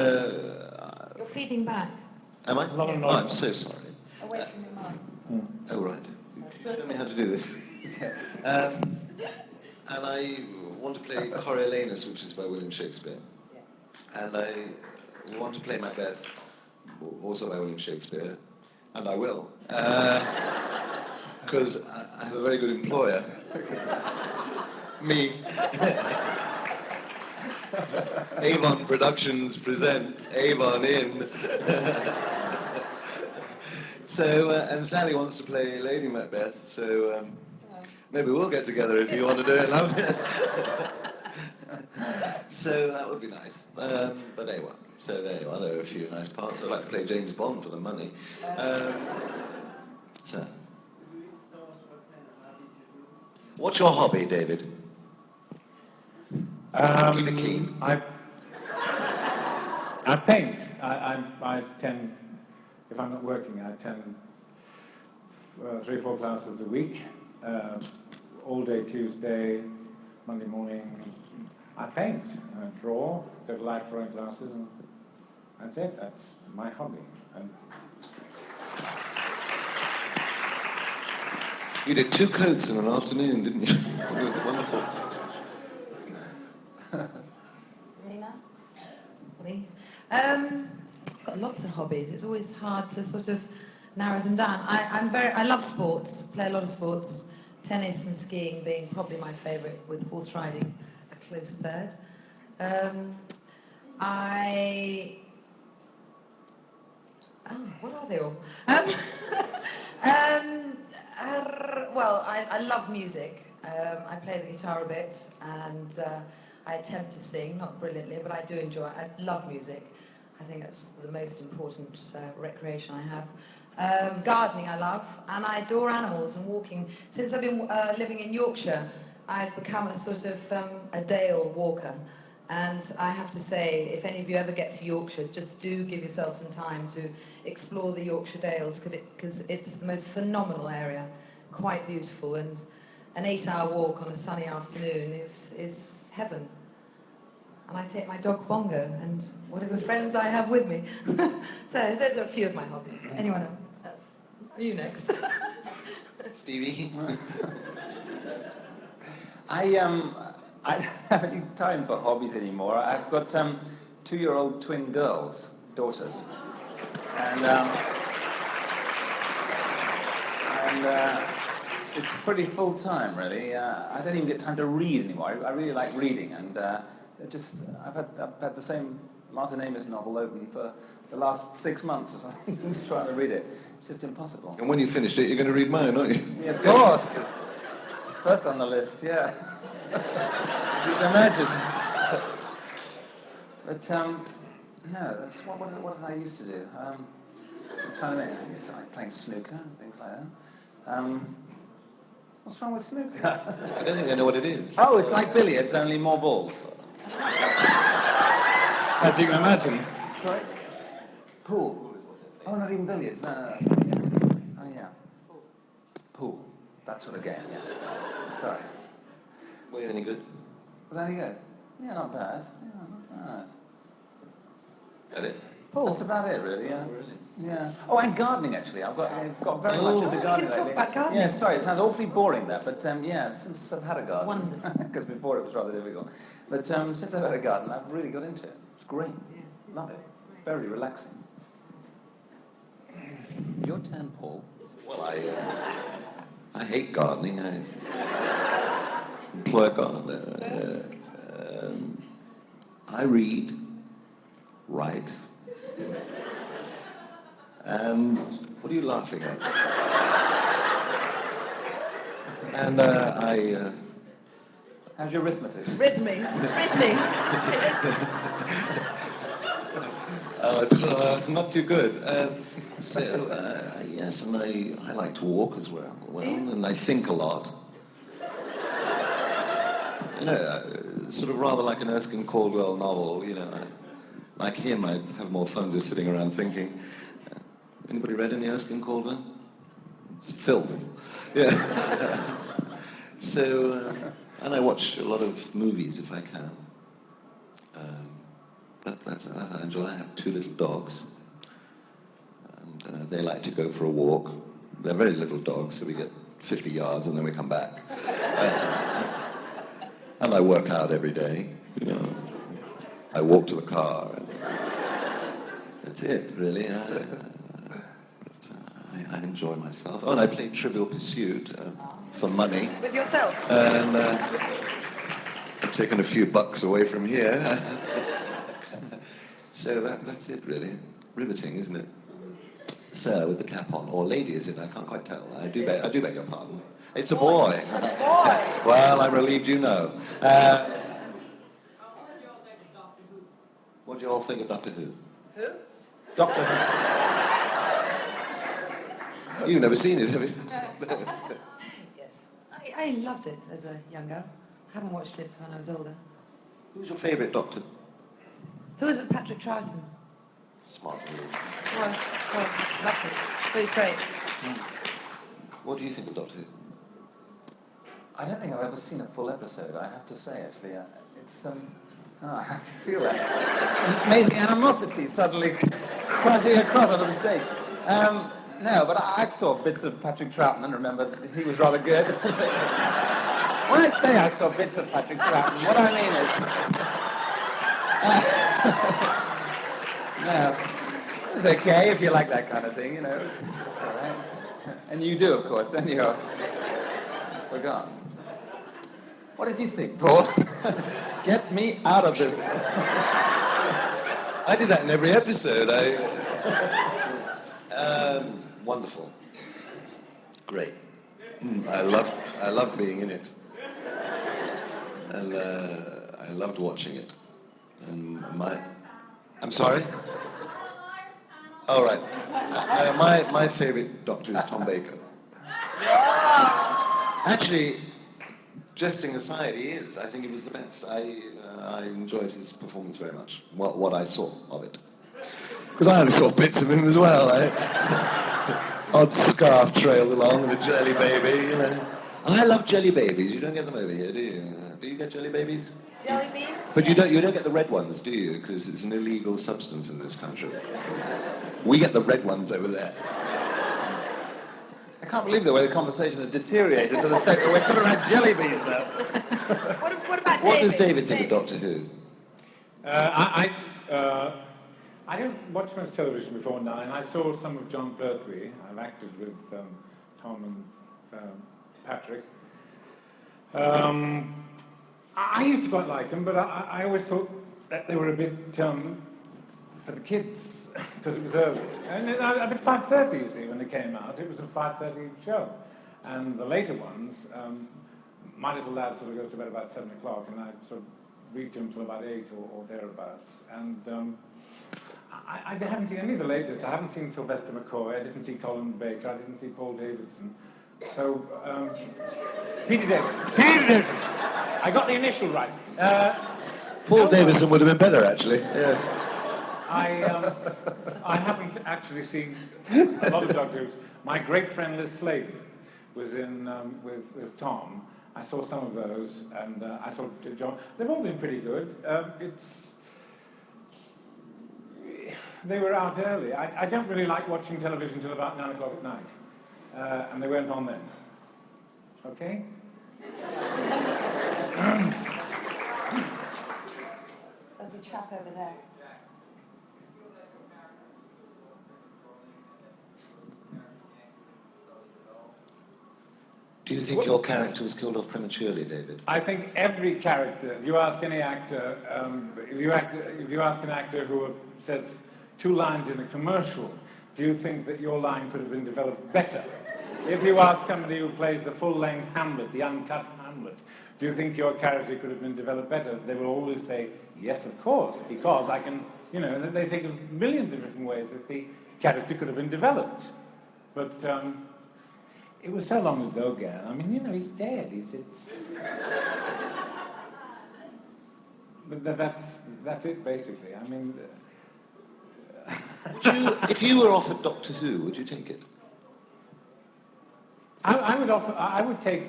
You're feeding back. am I? lot of Oh, noise. I'm so sorry. Away from your mum. Oh, right. Show me how to do this. And I want to play Coriolanus, which is by William Shakespeare. And I want to play Macbeth, also by William Shakespeare. And I will. Because I have a very good employer. Me. Avon Productions present Avon in. So, and Sally wants to play Lady Macbeth, so maybe we'll get together if you want to do it, love. So that would be nice. But there you are. So there you are. There are a few nice parts. I'd like to play James Bond for the money. So, what's your hobby, David? Keep it clean. I paint. I tend, if I'm not working, I attend 3-4 classes a week. All day Tuesday, Monday morning. I paint, I draw, go to life drawing classes, and that's it. That's my hobby. And You did 2 coats in an afternoon, didn't you? Wonderful. Selena? Me? I've got lots of hobbies. It's always hard to sort of narrow them down. I love sports, play a lot of sports. Tennis and skiing being probably my favourite, with horse riding a close third. What are they all? Well, I love music. I play the guitar a bit, and I attempt to sing, not brilliantly, but I do enjoy it. I love music. I think that's the most important recreation I have. Gardening I love, and I adore animals and walking. Since I've been living in Yorkshire, I've become a sort of a dale walker. And I have to say, if any of you ever get to Yorkshire, just do give yourself some time to explore the Yorkshire Dales, because it's the most phenomenal area, quite beautiful, and an 8-hour walk on a sunny afternoon is heaven. And I take my dog Bongo and whatever friends I have with me. So those are a few of my hobbies. Anyone else? Are you next? Stevie? I don't have any time for hobbies anymore. I've got 2-year-old twin girls, daughters, and it's pretty full time, really. I don't even get time to read anymore. I really like reading, and I've had the same Martin Amis novel open for the last 6 months or something. I'm just trying to read it. It's just impossible. And when you finished it, you're going to read mine, aren't you? Yeah, of course. First on the list, yeah. You can imagine. But no, that's what did I used to do? I was trying to think. I used to like playing snooker and things like that. What's wrong with snooker? I don't think they know what it is. Oh, it's like billiards, only more balls. As you can imagine. Sorry? Pool. Oh, not even billiards. No. Yeah. Oh, yeah. Pool. That sort of game, yeah. Sorry. Were you any good? Was that any good? Yeah, not bad. Yeah, not bad. That it? Paul. That's about it, really, yeah. Oh, really? Yeah. Oh, and gardening, actually. I've got very much into we gardening can talk lately. about gardening. Yeah, sorry, it sounds awfully boring, that, but yeah, since I've had a garden. Wonderful. Because before it was rather difficult. But since I've had a garden, I've really got into it. It's great. Love it. Very relaxing. Your turn, Paul. Well, I hate gardening. I employ a gardener. I read, write, and what are you laughing at? And How's your arithmetic? Rhythmic. Not too good. Yes, and I like to walk as well, and I think a lot. You know, sort of rather like an Erskine Caldwell novel, you know. Like him, I'd have more fun just sitting around thinking. Anybody read any Erskine Caldwell? It's filth. Yeah. So, and I watch a lot of movies if I can. That's Angela. I have 2 little dogs. And they like to go for a walk. They're very little dogs, so we get 50 yards and then we come back. And I work out every day, you know. I walk to the car. And that's it, really. I enjoy myself. Oh, and I play Trivial Pursuit for money. With yourself? And I've taken a few bucks away from here. So that's it, really. Riveting, isn't it? Sir with the cap on, or lady, is it? I can't quite tell. I do beg your pardon. It's a boy. It's a boy. Well, I'm relieved you know. What do you all think of Doctor Who? Who? Doctor. You've never seen it, have you? Yes. I loved it as a young girl. I haven't watched it when I was older. Who's your favourite Doctor? Who was it? Patrick Troughton. Smart move. Was. Lovely. But he's great. What do you think of Doctor Who? I don't think I've ever seen a full episode, I have to say, actually. It's, I feel that amazing animosity suddenly crossing across onto the stage. No, but I've saw bits of Patrick Troughton and remember that he was rather good. When I say I saw bits of Patrick Troughton, what I mean is... no, it's okay if you like that kind of thing, you know. It's all right. And you do, of course, don't you? I forgot. What did you think, Paul? Get me out of this. I did that in every episode. Wonderful. Great. I loved being in it. And I loved watching it. And I'm sorry? Oh, right. My favorite Doctor is Tom Baker. Actually, jesting aside, he is. I think he was the best. I enjoyed his performance very much, what I saw of it. Because I only saw bits of him as well. Odd scarf trailed along and a jelly baby, you know. I love jelly babies. You don't get them over here, do you? Do you get jelly babies? Jelly beans? But you don't get the red ones, do you? Because it's an illegal substance in this country. We get the red ones over there. I can't believe the way the conversation has deteriorated to the state that we're talking about jelly beans now. What about David? What does David think of Doctor Who? I don't watch much television before 9. I saw some of John Pertwee. I've acted with Tom and Patrick. I used to quite like them, but I always thought that they were a bit for the kids, because it was early. And a bit 5:30, you see, when they came out. It was a 5:30 show. And the later ones, my little lad sort of goes to bed about 7 o'clock, and I sort of read to him till about 8 or thereabouts. And I haven't seen any of the latest. I haven't seen Sylvester McCoy, I didn't see Colin Baker, I didn't see Paul Davidson. So, Peter Davidson. I got the initial right. Paul Davidson would have been better, actually. Yeah. I haven't actually seen a lot of Doctor Who's. My great friend Liz Sladen was in with Tom. I saw some of those, and I saw John. They've all been pretty good. They were out early. I don't really like watching television till about 9 o'clock at night, and they weren't on then. Okay? There's a chap over there. Do you think your character was killed off prematurely, David? I think every character, if you ask any actor, if you ask an actor who says 2 lines in a commercial, do you think that your line could have been developed better? If you ask somebody who plays the full-length Hamlet, the uncut Hamlet, do you think your character could have been developed better? They will always say, yes, of course, because I can, they think of millions of different ways that the character could have been developed. But it was so long ago, Gan. I mean, he's dead. But that's it, basically. I mean... If you were offered Doctor Who, would you take it? I would take,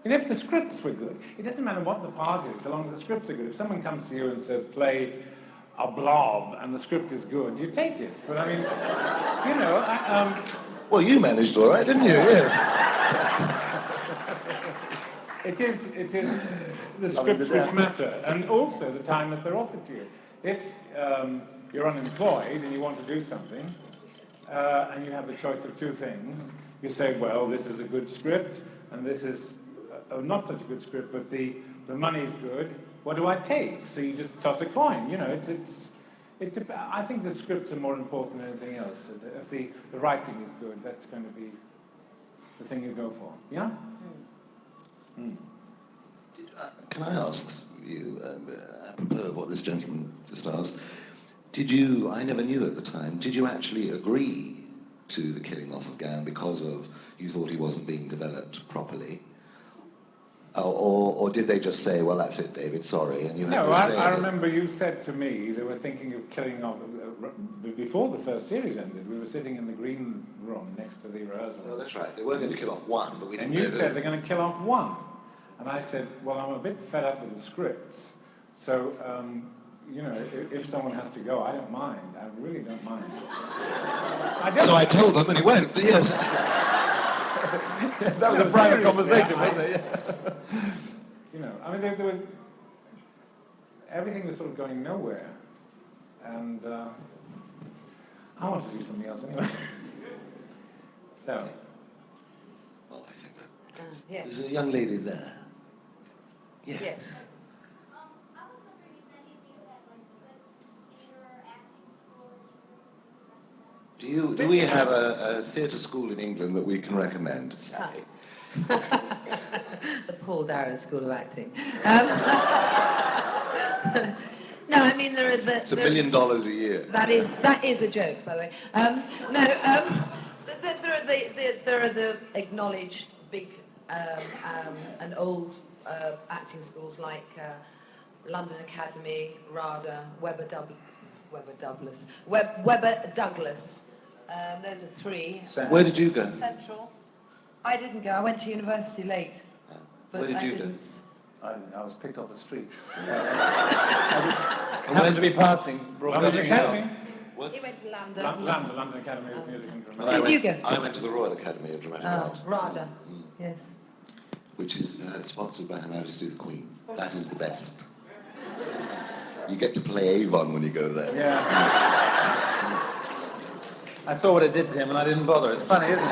if the scripts were good, it doesn't matter what the part is, so long as the scripts are good. If someone comes to you and says, play a blob, and the script is good, you take it. But I mean, Well, you managed all right, didn't you? Yeah. It is the scripts which matter, and also the time that they're offered to you. If you're unemployed and you want to do something, and you have the choice of 2 things, you say, well, this is a good script, and this is not such a good script, but the money's good. What do I take? So you just toss a coin. I think the scripts are more important than anything else. If the writing is good, that's going to be the thing you go for. Yeah? Mm. Can I ask you, apropos of what this gentleman just asked, I never knew at the time, did you actually agree to the killing off of Gan because you thought he wasn't being developed properly? Or did they just say, well, that's it, David, sorry, and you had no say I remember you said to me they were thinking of killing off, before the first series ended, we were sitting in the green room next to the rehearsal. Well, that's right, they were going to kill off 1, but we didn't And you said they're going to kill off 1. And I said, well, I'm a bit fed up with the scripts, so, if someone has to go, I don't mind. I really don't mind. So I told them, and he went, yes. That was a private conversation, wasn't it? Yeah. Everything was sort of going nowhere, and I wanted to do something else anyway. So. Well, I think that yes. there's a young lady there. Yeah. Yes. I was wondering if any of you had good theater or acting school. Do we have a theatre school in England that we can recommend, Sally? The Paul Darrow School of Acting. No, I mean there is It's $1 million a year. That is a joke, by the way. There are the acknowledged big and old acting schools like London Academy, RADA, Webber Douglas. Those are 3. Where did you go? Central. I didn't go. I went to university late. But Where did you go? I was picked off the streets. I happened to be passing London broadcasting Academy. house. What? He went to Lambda. London Academy of Music and Drama. Well, Did you go? I went to the Royal Academy of Dramatic Art. RADA. Yes. Which is sponsored by Her Majesty the Queen. That is the best. You get to play Avon when you go there. Yeah. I saw what it did to him and I didn't bother. It's funny, isn't it?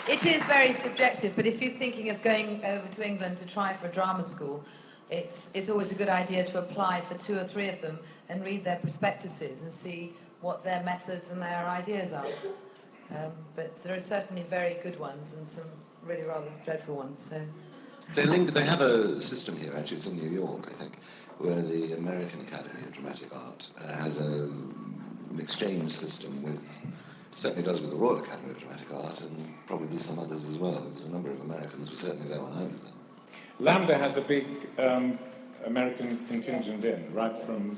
It is very subjective, but if you're thinking of going over to England to try for a drama school, it's always a good idea to apply for 2 or 3 of them and read their prospectuses and see what their methods and their ideas are. But there are certainly very good ones and some really rather dreadful ones. So. They have a system here, actually, it's in New York, I think, where the American Academy of Dramatic Art has an exchange system with, certainly does with the Royal Academy of Dramatic Art and probably some others as well, because a number of Americans were certainly there when I was there. Lambda has a big American contingent in, right from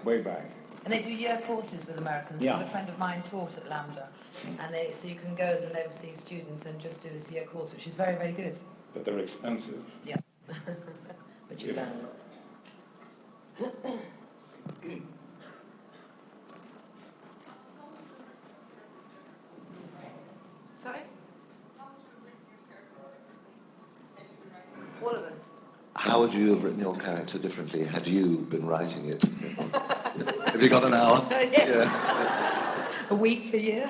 way back. And they do year courses with Americans. Yeah. Because a friend of mine taught at Lambda. And so you can go as an overseas student and just do this year course, which is very, very good. But they're expensive. Yeah. But you learn. Sorry? All of us. How would you have written your character differently had you been writing it? Have you got an hour? Yes. Yeah. A week, a year?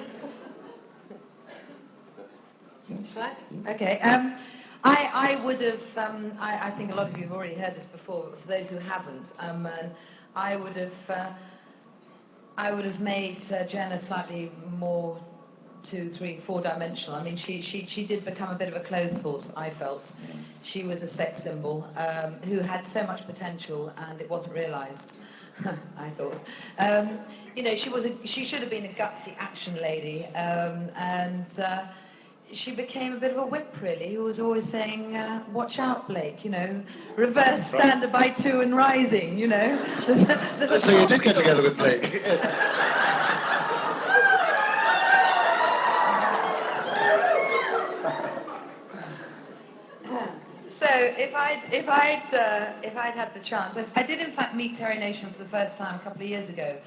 Right? Okay. I would have, I think a lot of you have already heard this before, but for those who haven't, and I would have made Jenna slightly more 2, 3, 4-dimensional. I mean, she did become a bit of a clothes horse, I felt. She was a sex symbol who had so much potential and it wasn't realised. I thought. You know, she should have been a gutsy action lady, and she became a bit of a whip, really, who was always saying, watch out, Blake, you know, reverse standard by 2 and rising, you know. There's a So you did get together with Blake. So if I'd had the chance, I did in fact meet Terry Nation for the first time a couple of years ago,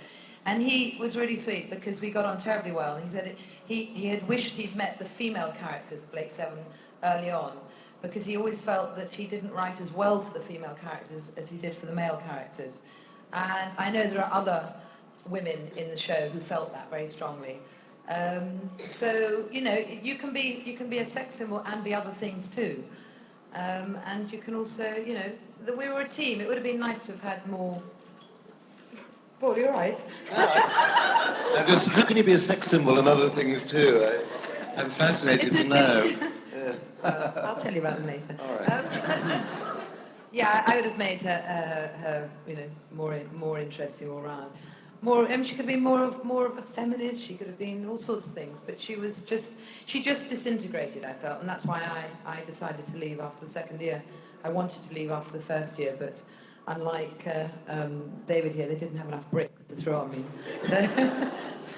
and he was really sweet because we got on terribly well. He said he had wished he'd met the female characters of Blake Seven early on, because he always felt that he didn't write as well for the female characters as he did for the male characters. And I know there are other women in the show who felt that very strongly. So you know, you can be a sex symbol and be other things too. And you can also, you know, we were a team. It would have been nice to have had more. Paul, you're right. I'm just, how can you be a sex symbol and other things too? I'm fascinated to know. I'll tell you about them later. All right. Yeah, I would have made her you know, more interesting all round. She could have been more of a feminist. She could have been all sorts of things, but she just disintegrated, I felt, and that's why I decided to leave after the second year. I wanted to leave after the first year, but unlike David here, they didn't have enough bricks to throw on me, so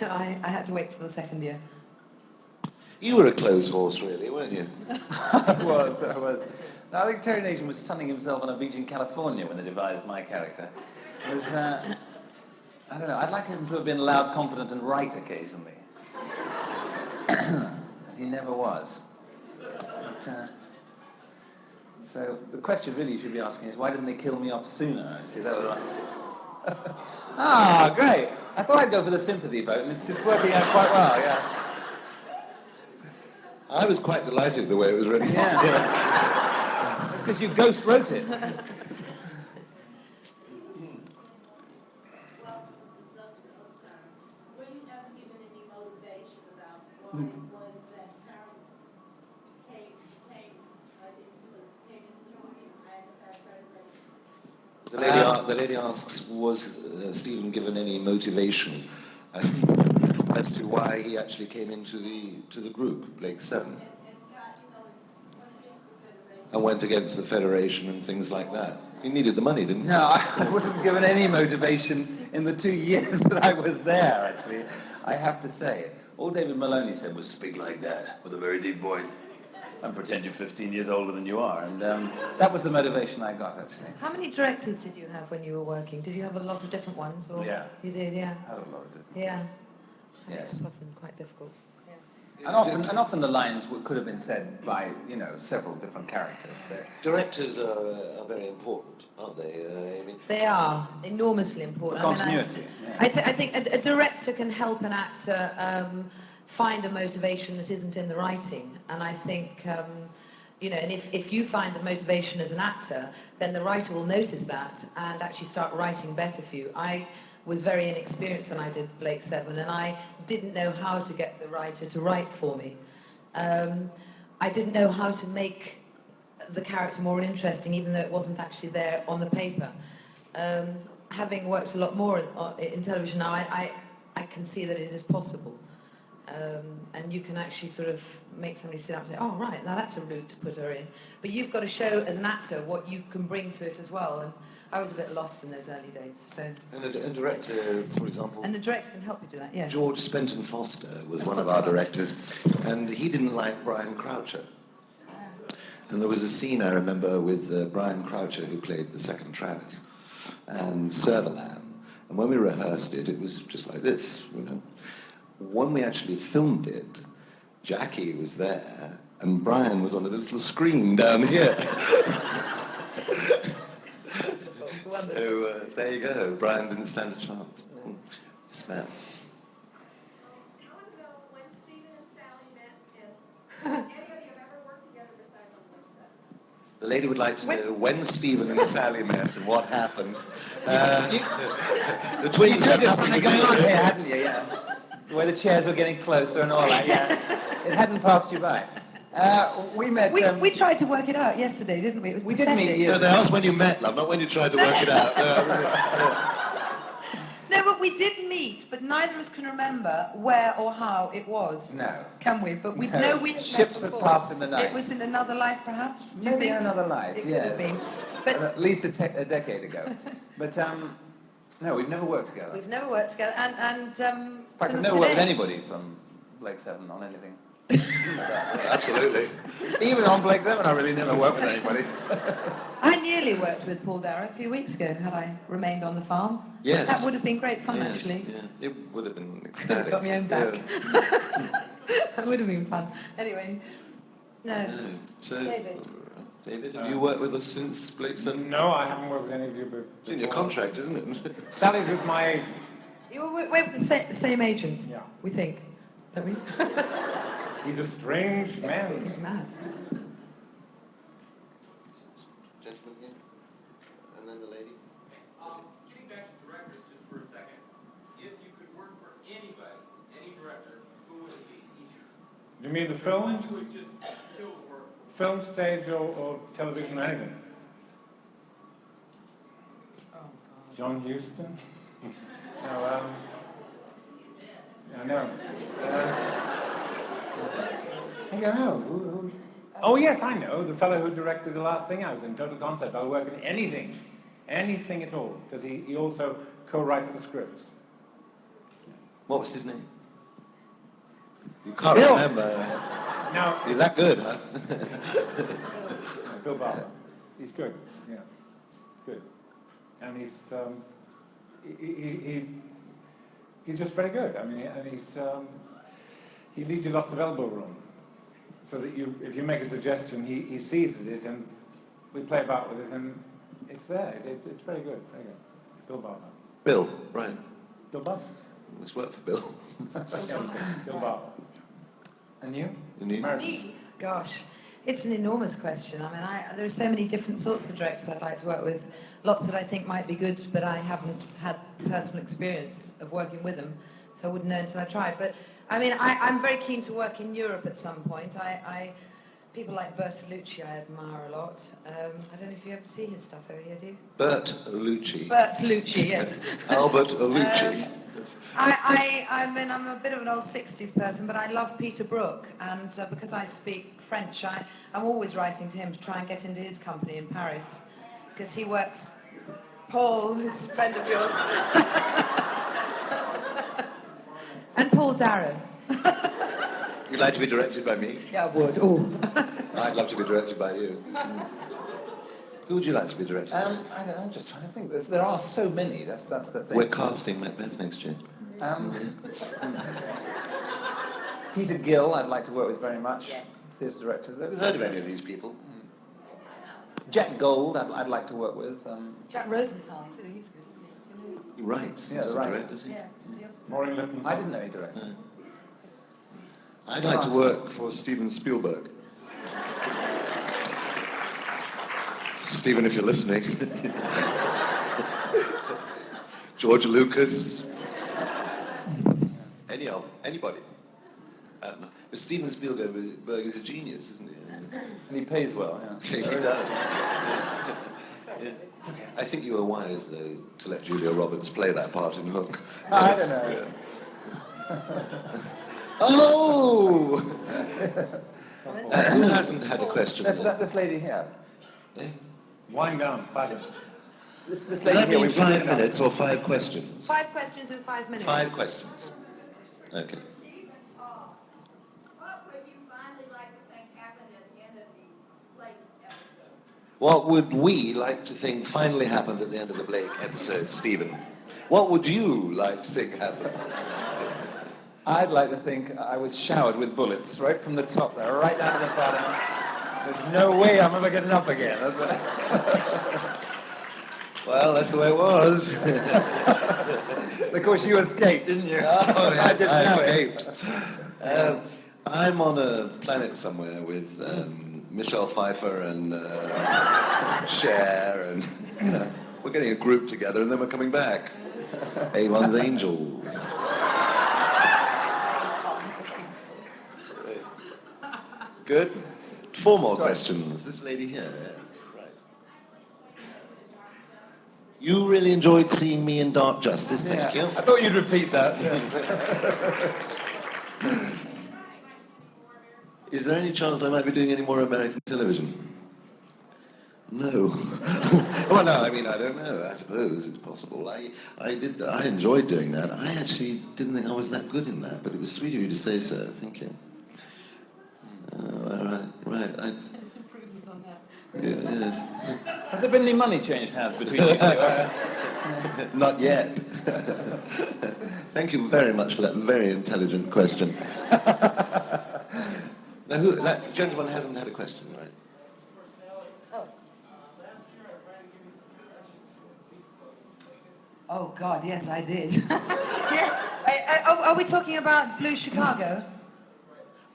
I had to wait till the second year. You were a clothes horse, really, weren't you? I was. No, I think Terry Nation was sunning himself on a beach in California when they devised my character. It was, I don't know, I'd like him to have been loud, confident and right occasionally. And he never was. But, so the question really you should be asking is, why didn't they kill me off sooner? See, that was right. Ah, great. I thought I'd go for the sympathy vote, and it's working out quite well, yeah. I was quite delighted the way it was written. Yeah. It's because you ghost wrote it. The lady asks, was Stephen given any motivation as to why he actually came into the group, Blake Seven, and went against the Federation and things like that? He needed the money, didn't he? No, I wasn't given any motivation in the 2 years that I was there, actually. I have to say. All David Maloney said was, speak like that, with a very deep voice. and pretend you're 15 years older than you are. And that was the motivation I got, actually. How many directors did you have when you were working? Did you have a lot of different ones? Or Yeah. You did, yeah. I had a lot of different. Yeah. Yes. It's often quite difficult. Yeah. And often the lines could have been said by, several different characters. Directors are very important, aren't they? I mean, They are enormously important. For continuity. I think a director can help an actor find a motivation that isn't in the writing. And I think, and if you find the motivation as an actor, then the writer will notice that and actually start writing better for you. I was very inexperienced when I did Blake 7, and I didn't know how to get the writer to write for me. I didn't know how to make the character more interesting, even though it wasn't actually there on the paper. Having worked a lot more in television now, I can see that it is possible. And you can actually sort of make somebody sit up and say, oh, right, now that's a route to put her in. But you've got to show, as an actor, what you can bring to it as well. And I was a bit lost in those early days. So. And a director, for example... And the director can help you do that, yes. George Spenton Foster was one of our directors, and he didn't like Brian Croucher. And there was a scene, I remember, with Brian Croucher, who played the second Travis, and Serverland. And when we rehearsed it, it was just like this, When we actually filmed it, Jackie was there, and Brian was on a little screen down here. So there you go. Brian didn't stand a chance. Yes, ma'am. I want to know when Stephen and Sally met and anybody have ever worked together besides on Blake 7. The lady would like to know when Stephen and Sally met and what happened. The twins have nothing to do going on with here, it. hadn't you? Yeah. The way the chairs were getting closer and all that. Yeah. It hadn't passed you by. We met. We tried to work it out yesterday, didn't we? It was we didn't meet pathetic. years No, they asked when you met, love, not when you tried to work it out. No, but we did meet, but neither of us can remember where or how it was. No. Can we? But we No. know we had Ships met that before. passed in the night. It was in another life, perhaps? Do you Maybe think? in another life, It could yes. have been. But At least a decade ago. But, no, we've never worked together. we've never worked together. And In fact, I've never worked with anybody from Blake 7 on anything. Absolutely. Even on Blake 7, I really never worked with anybody. I nearly worked with Paul Darrow a few weeks ago, had I remained on the farm. Yes. That would have been great fun, Yes, actually. Yeah. It would have been Could have ecstatic. got my own back. Yeah. That would have been fun. Anyway, no. No. So, David. David, have you worked with us since Blake 7? No, I haven't worked with any of you before. It's in your contract, isn't it? Sally's with my agent. You were with the same agent, Yeah. we think, don't we? He's a strange man. He's mad. Gentleman here, and then the lady. Getting back to directors just for a second, if you could work for anybody, any director, who would it be? Each You mean the films? who would just kill the work. Film, stage, or television, or anything? Oh, God. John Huston? No, I know. I don't know. Who? Oh, yes, I know. The fellow who directed the last thing I was in, Total Concept. I'll work in anything at all, because he also co-writes the scripts. What was his name? You can't Bill. remember. Now, You're that good, huh? Bill Barber. He's good. Yeah, he's good, and he's just very good. I mean, and he leaves you lots of elbow room, so that if you make a suggestion, he seizes it, and we play about with it, and it's there. It's very good, very good. Bill Barber. Bill, right. Bill Barber. Let's work for Bill. Yeah, Bill Barber. And you? And you? Me? Gosh, it's an enormous question. I mean, there are so many different sorts of directors I'd like to work with. Lots that I think might be good, but I haven't had personal experience of working with them, so I wouldn't know until I tried. But I mean, I'm very keen to work in Europe at some point. People like Bertolucci I admire a lot. I don't know if you ever see his stuff over here, do you? Bertolucci. Bertolucci, yes. Albert Olucci. I mean, I'm a bit of an old 60s person, but I love Peter Brook, and because I speak French, I'm always writing to him to try and get into his company in Paris, because he works... Paul, who's a friend of yours. And Paul Darrow. You'd like to be directed by me? Yeah, I would. Oh. I'd love to be directed by you. Who would you like to be directed by? I don't know, I'm just trying to think. There are so many. That's the thing. We're casting Macbeth next year. Peter Gill, I'd like to work with very much. Yes. Theatre director. Have you heard of any of these people? Jack Gold, I'd like to work with. Jack Rosenthal, too. He's good, isn't he? Do you know? He writes. Yeah, He's the a writer. director, is he? Yeah, somebody else. Maureen Lipton. I didn't know he directed. I'd like to work for Steven Spielberg. Steven, if you're listening. George Lucas. Anybody. But Steven Spielberg is a genius, isn't he? And he pays well, yeah. He does. Yeah. I think you were wise, though, to let Julia Roberts play that part in Hook. I don't know. Yeah. Oh! Who hasn't had a question? This lady here. Eh? Wind down, 5 minutes. This Does lady that here. mean we've 5 minutes or 5 questions? 5 questions in 5 minutes. 5 questions. Okay. Stephen, what would you finally like to think happened at the end of the Blake episode? What would we like to think finally happened at the end of the Blake episode, Stephen? What would you like to think happened? I'd like to think I was showered with bullets right from the top there, right down to the bottom. There's no way I'm ever getting up again. Well, that's the way it was. Of course, you escaped, didn't you? Oh, yes, didn't I know it. escaped. I'm on a planet somewhere with Michelle Pfeiffer and Cher, and we're getting a group together, and then we're coming back. A1's Angels. Good. 4 more questions. This lady here. Right. You really enjoyed seeing me in Dark Justice, thank you. I thought you'd repeat that. Is there any chance I might be doing any more American television? No. Well, no, I mean, I don't know. I suppose it's possible. I enjoyed doing that. I actually didn't think I was that good in that, but it was sweet of you to say so. Thank you. Right. Improvement on that. Yeah, yes. Has there been any money changed hands between you two? Not yet. Thank you very much for that very intelligent question. Now, that gentleman hasn't had a question, right? Oh, God, yes, I did. Yes. Are we talking about Blue Chicago?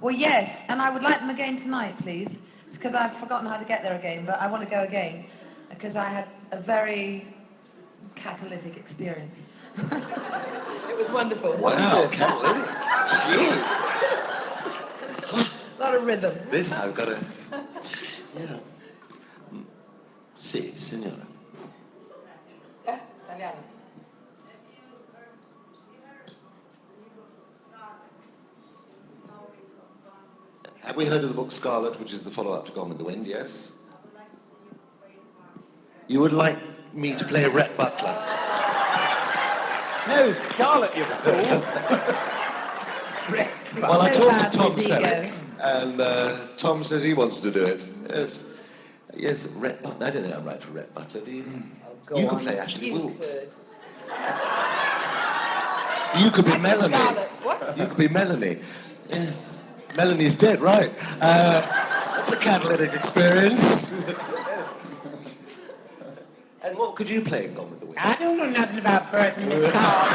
Well, yes, and I would like them again tonight, please. It's because I've forgotten how to get there again, but I want to go again because I had a very catalytic experience. It was wonderful. Wow, catalytic. Gee. A lot of rhythm. This I've got to... Yeah. Si, signora. Italiano. Have we heard of the book Scarlet, which is the follow-up to Gone with the Wind? Yes? You would like me to play Rhett Butler? No, Scarlet, you fool. Well, I So talked bad to Tom for his ego. Selleck, and Tom says he wants to do it. Yes, Rhett Butler. I don't think I'm right for Rhett Butler, do you? You could play Ashley Wilkes. You could be Melanie. Scarlet. What? You could be Melanie. Yes. Melanie's dead, right. That's a catalytic experience. Yes. And what could you play in Gone with the Wind? I don't know nothing about birthing this car.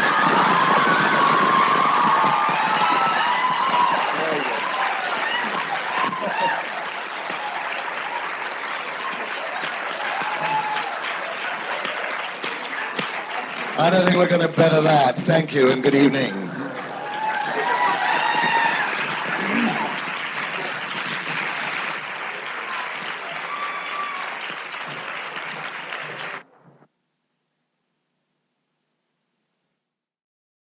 I don't think we're going to better that. Thank you and good evening.